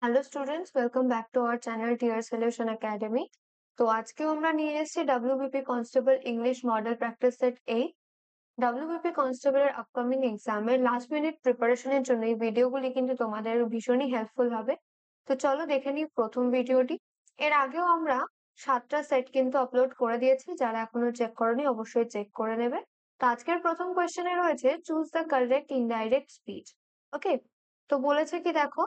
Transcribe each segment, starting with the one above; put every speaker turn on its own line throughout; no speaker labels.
Hello students, welcome back to our channel tier solution academy. তো আজকেও আমরা নিয়ে এসেছি WBP constable English model practice set 8। ডাব্লিউবিপি কনস্টেবলের আপকামিং এক্সামের লাস্ট মিনিট প্রিপারেশনের জন্য এই ভিডিওগুলি কিন্তু তোমাদের ভীষণই হেল্পফুল হবে। তো চলো দেখে নিই প্রথম ভিডিওটি। এর আগেও আমরা 7টা সেট কিন্তু আপলোড করে দিয়েছি, যারা এখনো চেক করনি অবশ্যই চেক করে নেবে। তো আজকের প্রথম কোয়েশ্চেনে রয়েছে choose the correct indirect speech. Okay, তো বলেছে কি দেখো,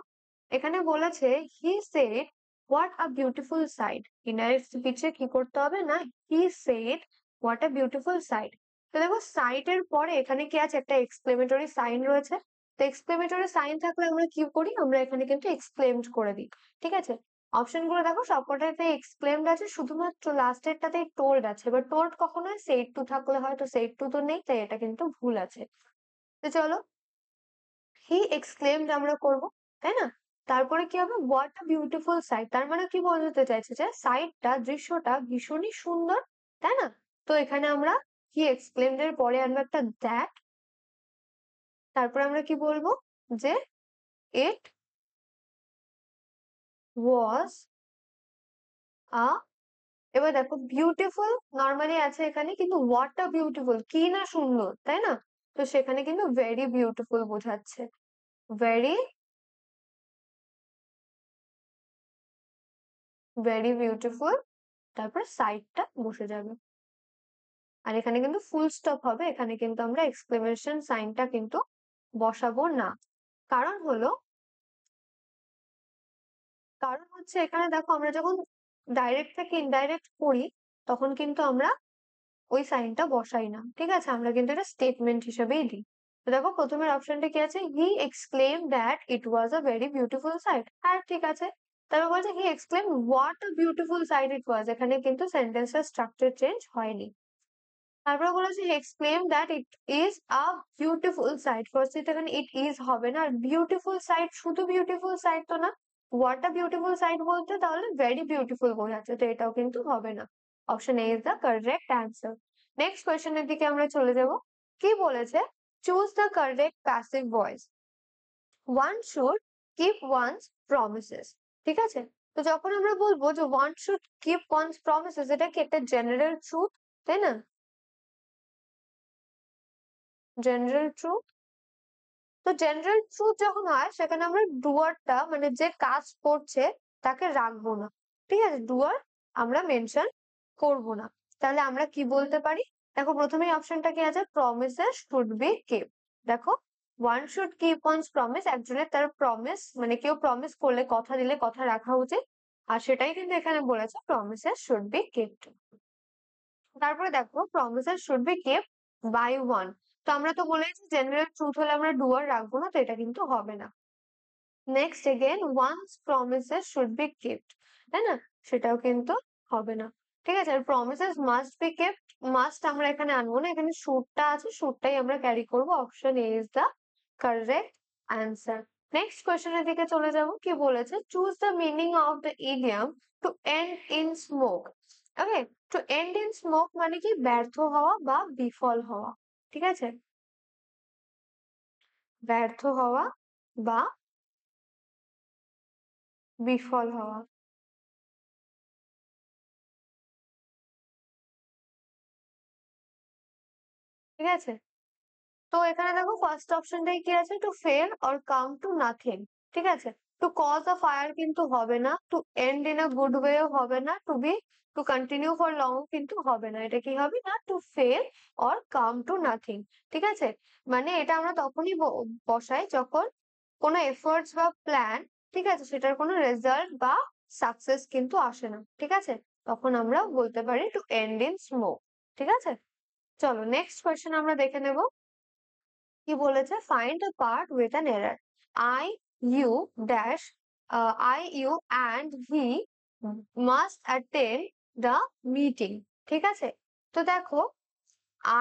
এখানে বলেছে he said what a beautiful sight. Indirect স্পিচে কি করতে হবে না, he said what a beautiful sight. তো দেখো সাইটের পরে এখানে কি আছে, একটা এক্সক্লেমেটরি সাইন রয়েছে। তো এক্সক্লেমেটরি সাইন থাকলে আমরা কি করি, আমরা এখানে কিন্তু এক্সক্লেমড করে দিই। ঠিক আছে, অপশন গুলো দেখো সবকটাতে এক্সক্লেমড আছে, শুধুমাত্র লাস্টেরটাতে টোল্ড আছে। এবার টোল্ড কখন হয়, সেড টু থাকলে হয়, তো সেড টু তো নেই, তাই এটা কিন্তু ভুল আছে। তো চলো হি এক্সক্লেমড আমরা করব, তাই না? তারপরে কি হবে, হোয়াট আ বিউটিফুল সাইট, তার মানে কি বোঝাতে চাইছে যে সাইটটা, দৃশ্যটা ভীষণই সুন্দর, তাই না? তো এখানে আমরা হি এক্সক্লেমড এর পরে আমরা একটা দ্যাট, তারপরে আমরা কি বলবো যে ইট ওয়াজ আ, এবার দেখো বিউটিফুল নর্মালি আছে এখানে, কিন্তু হোয়াট আ বিউটিফুল কি না সুন্দর, তাই না? তো সেখানে কিন্তু ভেরি বিউটিফুল বোঝাচ্ছে, ভেরি ভেরি বিউটিফুল, তারপর সাইটটা বসে যাবে। আর এখানে কিন্তু ফুল স্টপ হবে, এখানে কিন্তু আমরা এক্সক্লেমেশন সাইনটা কিন্তু বসাবো না। কারণ হলো, কারণ হচ্ছে এখানে দেখো আমরা যখন ডাইরেক্ট থেকে ইনডাইরেক্ট করি তখন কিন্তু আমরা ওই সাইনটা বসাই না। ঠিক আছে, আমরা কিন্তু এটা স্টেটমেন্ট হিসেবেই দিই। তো দেখো প্রথমের অপশনটা কি আছে, he exclaim that it was a very beautiful sight. হ্যাঁ ঠিক আছে। তারপর বলছে he exclaim what a beautiful sight it was, এখানে কিন্তু সেন্টেন্সের স্ট্রাকচার চেঞ্জ হয়নি। তারপরে বলেছে he exclaim that it is a beautiful sight, first এখানে ইট ইজ হবে না, আর বিউটিফুল সাইট শুধু বিউটিফুল সাইট তো না, হোয়াট আ বিউটিফুল সাইট বলতে তাহলে ভেরি বিউটিফুল বোঝাচ্ছে, তো এটাও কিন্তু হবে না। Option A is the correct answer. Next কোয়েশ্চেনের দিকে আমরা চলে যাব। কি বলেছে, choose the correct passive voice. One should keep one's promises. ঠিক আছে, তো যখন আমরা বলবো যে one should keep one's promises, এটা কি একটা জেনারেল ট্রুথ, তাই না? General truth. তো জেনারেল ট্রুথ যখন হয় সেখানে আমরা ডুয়ারটা মানে যে কাজ করছে তাকে রাখবো না। ঠিক আছে, ডুয়ার আমরা মেনশন করব না। তাহলে আমরা কি বলতে পারি, দেখো প্রথমেই অপশনটা কি আছে, প্রমিসেস শুড বি কিপ। দেখো one should keep one's promise, একজনের তার প্রমিস মানে কেউ প্রমিস করলে, কথা দিলে কথা রাখা উচিত। আর সেটাই কিন্তু এখানে বলেছে, প্রমিসেস শুড বি কিপড। তারপরে দেখো promises should be kept by one. তো আমরা তো বলেছি জেনারেল ট্রুথ হলে আমরা ডুয়ার রাখবো না, তো এটা কিন্তু হবে না। Next again one's promises should be kept, তাই না? সেটাও কিন্তু হবে না। ঠিক আছে, আর promises must be kept, must আমরা এখানে আনবো না, এখানে শুডটা আছে, শুডটাই আমরা ক্যারি করবো। Option A is the correct answer. Next কোয়েশ্চেনের দিকে চলে যাব। কি বলেছে, choose the meaning of the idiom to end in smoke. Okay, to end in smoke মানে কি, ব্যর্থ হওয়া বা বিফল হওয়া। ঠিক আছে, ব্যর্থ হওয়া বা বিফল হওয়া। ঠিক আছে, তো এখানে দেখো ফার্স্ট অপশনটাই কি আছে, to fail or come to nothing. ঠিক আছে, টু কজ আ ফায়ার কিন্তু হবে না, to end in a good ওয়েও হবে না, টু কন্টিনিউ ফর লং কিন্তু হবে না। এটা কি হবে না, to fail or come to nothing. ঠিক আছে, মানে এটা আমরা তখনই বসাই যখন কোনো এফোর্টস বা প্ল্যান, ঠিক আছে, সেটার কোনো রেজাল্ট বা সাকসেস কিন্তু আসে না। ঠিক আছে, তখন আমরা বলতে পারি টু এন্ড ইন স্মোক। ঠিক আছে, চলো নেক্সট কোয়েশ্চেন আমরা দেখে নেব। কি বলেছে, find a part with an error. I U dash, I U and he must attend the meeting. ঠিক আছে, তো দেখো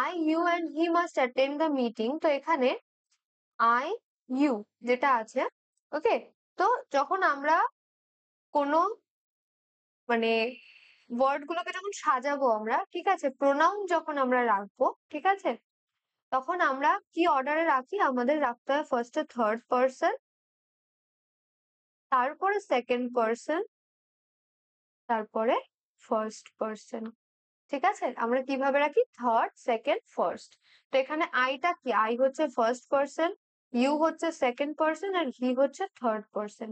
I U and he must attend the meeting, তো এখানে আই ইউ যেটা আছে, ওকে, তো যখন আমরা কোনো মানে ওয়ার্ড গুলোকে যখন সাজাবো আমরা, ঠিক আছে, প্রোনাউন যখন আমরা রাখবো, ঠিক আছে, তখন আমরা কি অর্ডারে রাখি, আমাদের রাখতে হয় ফার্স্টে থার্ড পার্সন, তারপরে সেকেন্ড পার্সন, তারপরে ফার্স্ট পার্সন। ঠিক আছে, আমরা কিভাবে রাখি? Third, second, first. তো এখানে আইটা কি? আই হচ্ছে ফার্স্ট পার্সন, ইউ হচ্ছে সেকেন্ড পার্সন, আর হি হচ্ছে থার্ড পার্সন,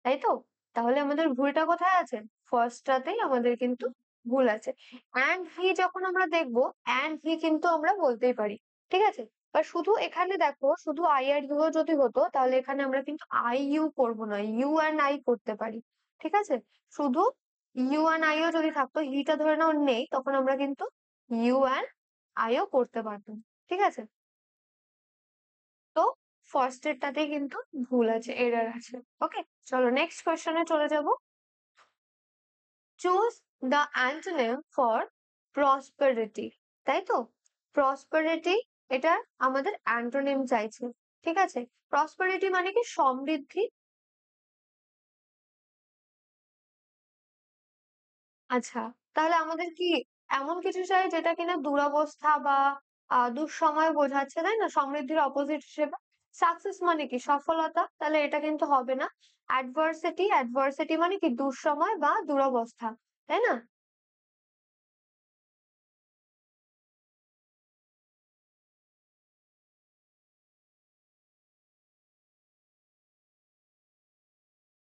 তাই তো? তাহলে আমাদের ভুলটা কোথায় আছে? ফার্স্টটাতেই আমাদের কিন্তু ভুল আছে। অ্যান্ড হি যখন আমরা দেখবো, অ্যান্ড হি কিন্তু আমরা বলতেই পারি, ঠিক আছে? বা শুধু এখানে দেখো, শুধু আই আর ইউ যদি হতো, তাহলে এখানে আমরা কিন্তু আই ইউ করবো না, ইউ অ্যান্ড আই করতে পারি, ঠিক আছে? শুধু ইউ অ্যান্ড আইও যদি থাকতো, হিটা ধরে নাও নেই, তখন আমরা কিন্তু ইউ অ্যান্ড আইও করতে পারতাম, ঠিক আছে? তো ফার্স্ট এরটাতেই কিন্তু ভুল আছে, এরর আছে। ওকে, চলো নেক্সট কোয়েশ্চনে চলে যাব। Choose the antonym for prosperity, তাই তো? প্রসপারিটি, এটা আমাদের অ্যান্টোনিম চাইছে, ঠিক আছে? প্রসপারিটি মানে কি? সমৃদ্ধি। আচ্ছা, তাহলে আমাদের কি এমন কিছু চাই যেটা কিনা দুরবস্থা বা দুঃসময় বোঝাচ্ছে, তাই না? সমৃদ্ধির অপোজিট হিসেবে। সাকসেস মানে কি? সফলতা। তাহলে এটা কিন্তু হবে না। অ্যাডভার্সিটি, অ্যাডভার্সিটি মানে কি? দুঃসময় বা দুরবস্থা, তাই না?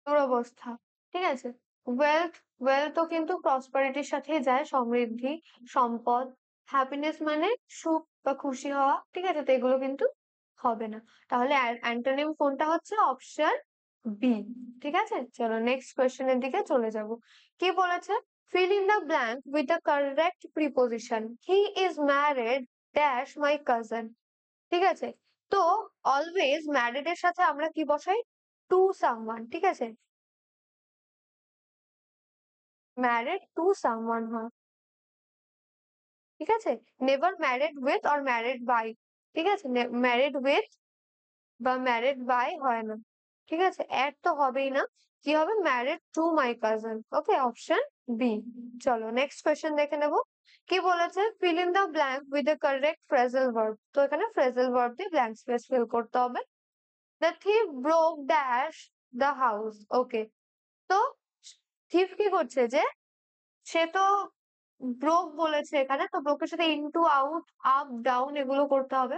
দুরবস্থা, ঠিক আছে। ওয়েলথ, ওয়েলথও কিন্তু প্রসপারিটির সাথে যায়, সমৃদ্ধি, সম্পদ। হ্যাপিনেস মানে সুখ বা খুশি হওয়া, ঠিক আছে? তো এগুলো কিন্তু হবে না। তাহলে অ্যান্টোনিম কোনটা হচ্ছে? অপশন বি, ঠিক আছে। চলো নেক্সট কোয়েশ্চেনের দিকে চলে যাব। কি বলেছে? Fill in the blank with the correct preposition. He is married dash my cousin, ঠিক আছে? তো অলওয়েজ ম্যারিড এর সাথে আমরা কি বসাই? টু সামওয়ান, ঠিক আছে? ম্যারিড টু সামওয়ান হয়, ঠিক আছে? Never married with or married by, ঠিক আছে? ম্যারিড উইথ বা ম্যারিড বাই হয় না, ঠিক আছে? অ্যাড তো হবেই না। কি হবে? Married to my cousin. Okay, option B. চলো নেক্সট কোয়েশ্চেন দেখে নেব। কি বলেছে? Fill in the blank with the correct phrasal verb. তো এখানে ফ্রেজাল ভার্ব দিয়ে ব্ল্যাঙ্ক স্পেস ফিল করতে হবে। The thief broke dash the house. Okay, তো থিফ কি করছে? যে সে তো ব্রোক বলেছে এখানে, তো ব্রোকের সাথে ইনটু, আউট, আপ, ডাউন এগুলো করতে হবে।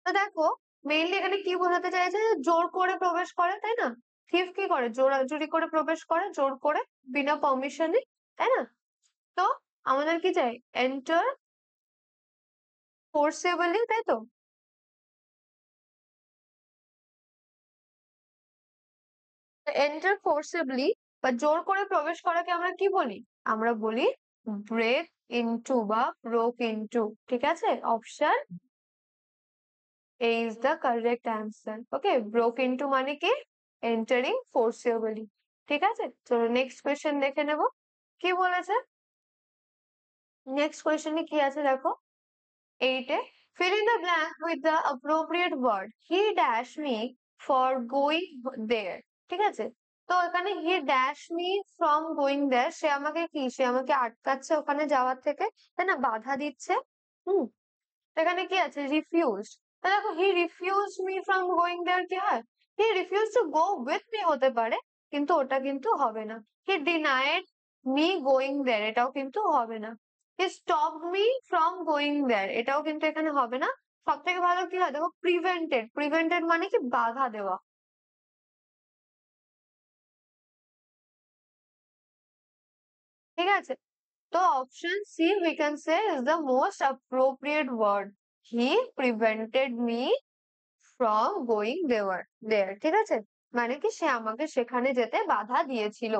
তো দেখো, মেইনলি এখানে কি বোঝাতে চাইছে? যে জোর করে প্রবেশ করে, তাই না? থিফ কি করে? জোরাজুরি করে প্রবেশ করে, জোর করে, বিনা পারমিশনে, তাই না? তো আমাদের কি চাই? এন্টার ফোর্সেবলি, তাই তো? এন্টার ফোর্সেবলি বা জোর করে প্রবেশ করাকে আমরা কি বলি? আমরা বলি ব্রেক ইনটু বা ব্রোক ইনটু, ঠিক আছে? Option A is the correct answer. Okay, broke into মানে কি? এন্টারিং ফোর্সিবলি, ঠিক আছে। চলো নেক্সট কোয়েশ্চেন দেখে নেব। কি বলেছে? নেক্সট কোয়েশ্চেনে কি আছে দেখো, 8-এ, fill in the blank with the appropriate word. He dashed me for going there. ঠিক আছে? তো এখানে he dashed me from going there, সে আমাকে কি? সে আমাকে আটকাচ্ছে ওখানে যাওয়ার থেকে, তাই না? বাধা দিচ্ছে। হুম, তো এখানে কি আছে? রিফিউজড। তো দেখো, he refused me from going there কি হয়? He refuse to go with me হতে পারে, কিন্তু ওটা কিন্তু হবে না। He denied me going there, এটাও কিন্তু হবে না। He stopped me from going there, এটাও কিন্তু এখানে হবে না। সব থেকে ভালো কি হয় দেখো? প্রিভেন্টেড, প্রিভেন্টেড মানে কি? বাধা দেওয়া, ঠিক আছে? তো option C we can say is the most appropriate word. He prevented me from going there, ঠিক আছে? মানে কি? সে আমাকে সেখানে যেতে বাধা দিয়েছিল।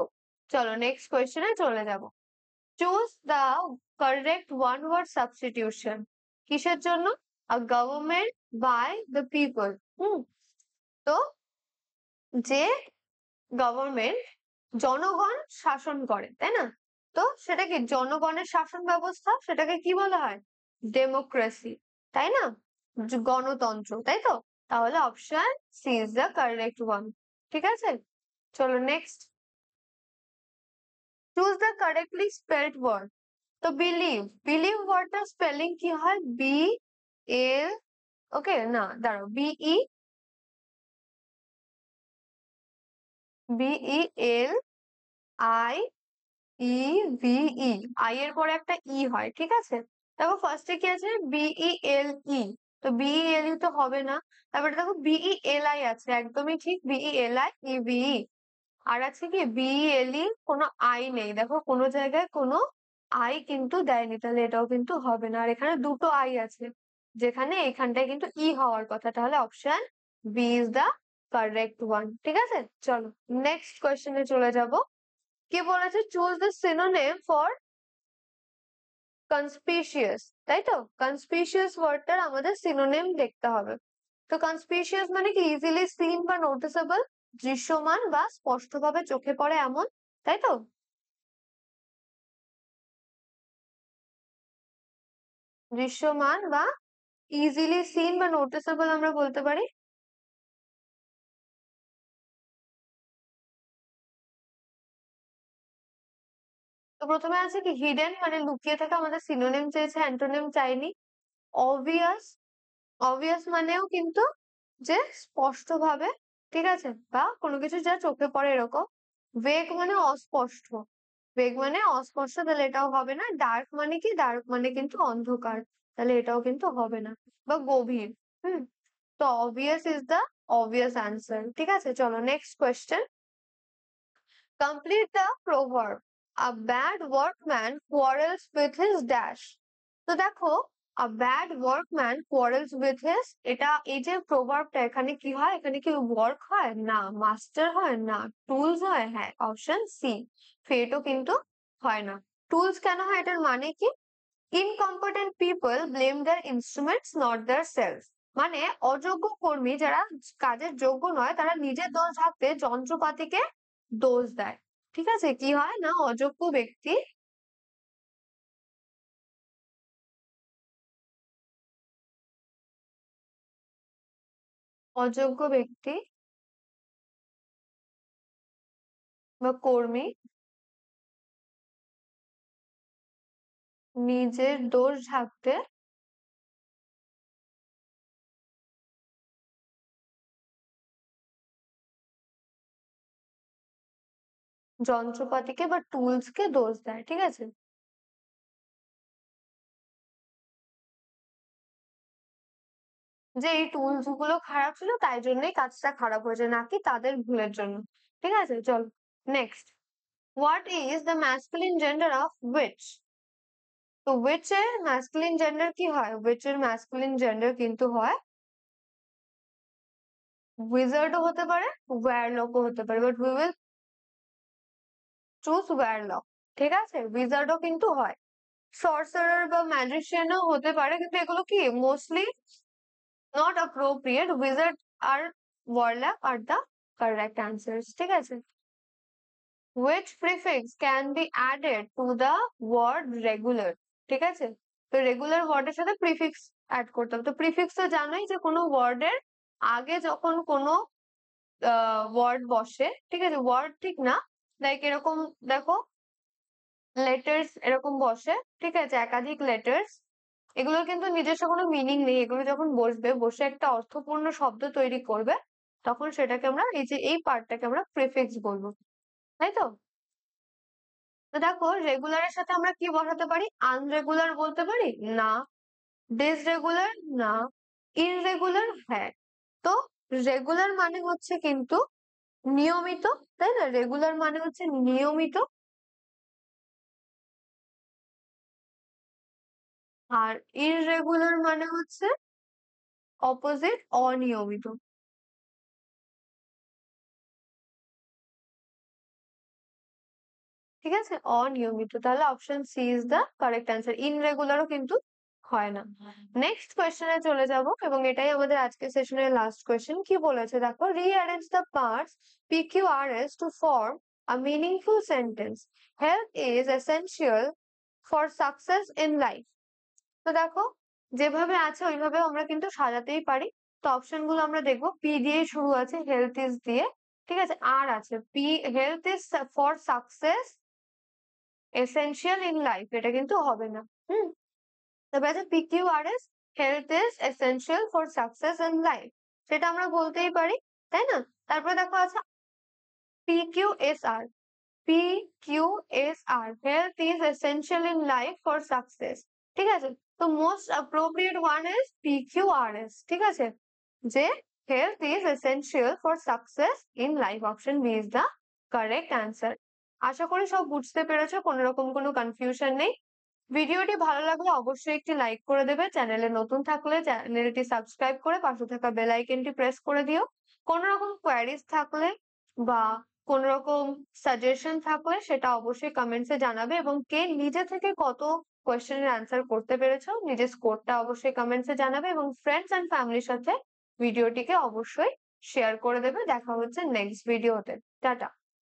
চলো নেক্সট কোয়েশ্চেনে চলে যাব। Choose the correct one word substitution. কিসের জন্য? A government by the people. হুম, তো যে গভর্নমেন্ট, জনগণ শাসন করে, তাই না? তো সেটা কি? জনগণের শাসন ব্যবস্থা, সেটাকে কি বলা হয়? ডেমোক্রেসি, তাই না? গণতন্ত্র, তাই তো? তাহলে option C is the correct one, ঠিক আছে। চলো next. Choose the correctly spelled word. তো বিলিভ, বিলিভ ওয়ার্ডটার স্পেলিং কি হয়? বি এল, ওকে না, দাঁড়াও, বিই BELIEVE, আই এর পরে একটা ই হয়, ঠিক আছে। দেখো ফার্স্টে কি আছে, BELE, তো BELE তো হবে না। তারপরে দেখো BELI আছে, একদমই ঠিক, BELIEVE। আর আছে কি BELE, কোনো আই নেই, দেখো কোনো জায়গায় কোনো আই কিন্তু দেয়নি, তাহলে এটাও কিন্তু হবে না। আর এখানে দুটো আই আছে, যেখানে এখানটায় কিন্তু ই হওয়ার কথা, তাহলে option B is the correct one. ঠিক আছে, চলো নেক্সট কোয়েশ্চেনে চলে যাব। কি বলেছে, choose the synonym for conspicuous, তাই তো। কনস্পিশিয়াস ওয়ার্ডটার আমাদের সিনোনিম দেখতে হবে। তো কনস্পিশিয়াস মানে কি, ইজিলি সিন বা নোটিসেবল, দৃশ্যমান বা স্পষ্টভাবে চোখে পড়ে এমন, তাই তো। দৃশ্যমান বা ইজিলি সিন বা নোটিসেবল আমরা বলতে পারি। তো প্রথমে আছে কি হিডেন, মানে লুকিয়ে থাকা, আমাদের সিনোনিম চেয়েছে, অ্যান্টোনিম চাইনি। অবভিয়াস, অবভিয়াস মানেও কিন্তু যে স্পষ্টভাবে, ঠিক আছে, বা কোনো কিছু যা চোখে পড়ে এরকম। ভেগ মানে অস্পষ্ট, ভেগ মানে অস্পষ্ট, তাহলে এটাও হবে না। ডার্ক মানে কি, ডার্ক মানে কিন্তু অন্ধকার, তাহলে এটাও কিন্তু হবে না। বা গভীর। হুম, তো obvious is the obvious answer. ঠিক আছে, চলো next question. Complete the proverb, a bad workman quarrels with his dash. তো দেখো, a bad workman quarrels with his, এটা এই যে প্রোভার্বটা, এখানে কি হয়, এখানে কি ওয়ার্ক হয় না, মাস্টার হয় না, টুলস হয়, হ্যাঁ অপশন সি, ফেটও কিন্তু হয় না। টুলস কেন হয়, এটার মানে কি, incompetent people blame their instruments not their self, মানে অযোগ্য কর্মী যারা কাজের যোগ্য নয়, তারা নিজের দোষ ঢাকতে যন্ত্রপাতিকে দোষ দেয়। ঠিক আছে, কি হয় না, অযোগ্য ব্যক্তি, অযোগ্য ব্যক্তি বা কর্মী নিজের দোষ ঢাকতে যন্ত্রপাতিকে বা টুলস কে দোষ দেয়। ঠিক আছে, যে এই টুলস গুলো খারাপ ছিল তাই জন্যই কাজটা খারাপ হয়েছে, নাকি তাদের ভুলের জন্য। ঠিক আছে, চল next. What is the masculine gender of which. তো উইচ এর ম্যাসকুলিন জেন্ডার কি হয়, উইচ এর ম্যাসকুলিন জেন্ডার কিন্তু হয় উইজার্ডও হতে পারে, ওয়্যারলকও হতে পারে, বাট উই উইল চুজ ওয়্যারলক। ঠিক আছে, উইজার্ডও কিন্তু হয়, সর্সারার বা ম্যাজিশিয়ানও হতে পারে, কিন্তু এগুলো কি মোস্টলি not appropriate. Wizard আর warlock are the correct answers. ঠিক আছে, which prefix can be added to the word regular. ঠিক আছে, তো রেগুলার ওয়ার্ডের সাথে প্রিফিক্স অ্যাড করতে হবে। তো প্রিফিক্স তো জানোই, যে কোনো ওয়ার্ডের আগে যখন কোনো ওয়ার্ড বসে, ঠিক আছে, ওয়ার্ড ঠিক না, লাইক এরকম দেখো, লেটার্স এরকম বসে, ঠিক আছে, একাধিক লেটার্স, এগুলোর কিন্তু নিজস্ব কোনো মিনিং নেই, এগুলো যখন বসবে, বসে একটা অর্থপূর্ণ শব্দ তৈরি করবে, তখন সেটাকে আমরা, এই যে এই পার্টটাকে আমরা প্রিফিক্স বলবো, তাই তো। তো দেখো, রেগুলারের সাথে আমরা কি বসাতে পারি, আনরেগুলার বলতে পারি না, ডিসরেগুলার না, ইররেগুলার হ্যাঁ। তো রেগুলার মানে হচ্ছে কিন্তু নিয়মিত, তাই না, রেগুলার মানে হচ্ছে নিয়মিত, আর ইররেগুলার মানে হচ্ছে অপোজিট, অনিয়মিত। ঠিক আছে, অনিয়মিত, তাহলে option C is the correct answer. ইনরেগুলারও কিন্তু হয় না। নেক্সট কোয়েশ্চেনে চলে যাব, এবং এটাই আমাদের আজকের সেশনের লাস্ট কোয়েশ্চেন। কি বলেছে দেখো, rearrange the parts P Q R S to form a meaningful sentence, health is essential for success in life. তো দেখো, যেভাবে আছে ওইভাবে আমরা কিন্তু সাজাতেই পারি। তো অপশন গুলো আমরা দেখবো, পি দিয়ে শুরু আছে, হেলথ ইজ দিয়ে, ঠিক আছে, আর আছে P, health is for success essential in life, এটা কিন্তু হবে না। হুম, তবে আছে PQRS, health is essential for success in life, সেটা আমরা বলতেই পারি, তাই না। তারপরে দেখো আছে PQSR. PQSR. Health is essential in life for success. ঠিক আছে, তো most appropriate one is PQRS. ঠিক আছে, যে health is essential for success in life. Option B is the correct answer. আশা করি সব বুঝতে পেরেছো, কোনো রকম কোনো কনফিউশন নেই। ভিডিওটি ভালো লাগলে অবশ্যই একটি লাইক করে দেবে, চ্যানেলে নতুন থাকলে চ্যানেলটি সাবস্ক্রাইব করে পাশে থাকা বেল আইকনটি প্রেস করে দিও। কোনো রকম কোয়ারিজ থাকলে বা কোনো রকম সাজেশন থাকলে সেটা অবশ্যই কমেন্টসে জানাবে, এবং কে নিজে থেকে কত কোয়েশ্চেনের অ্যান্সার করতে পেরেছো নিজের স্কোরটা অবশ্যই কমেন্টসে জানাবে, এবং ফ্রেন্ডস এন্ড ফ্যামিলির সাথে ভিডিওটিকে অবশ্যই শেয়ার করে দেবে। দেখা হচ্ছে নেক্সট ভিডিওতে। টাটা।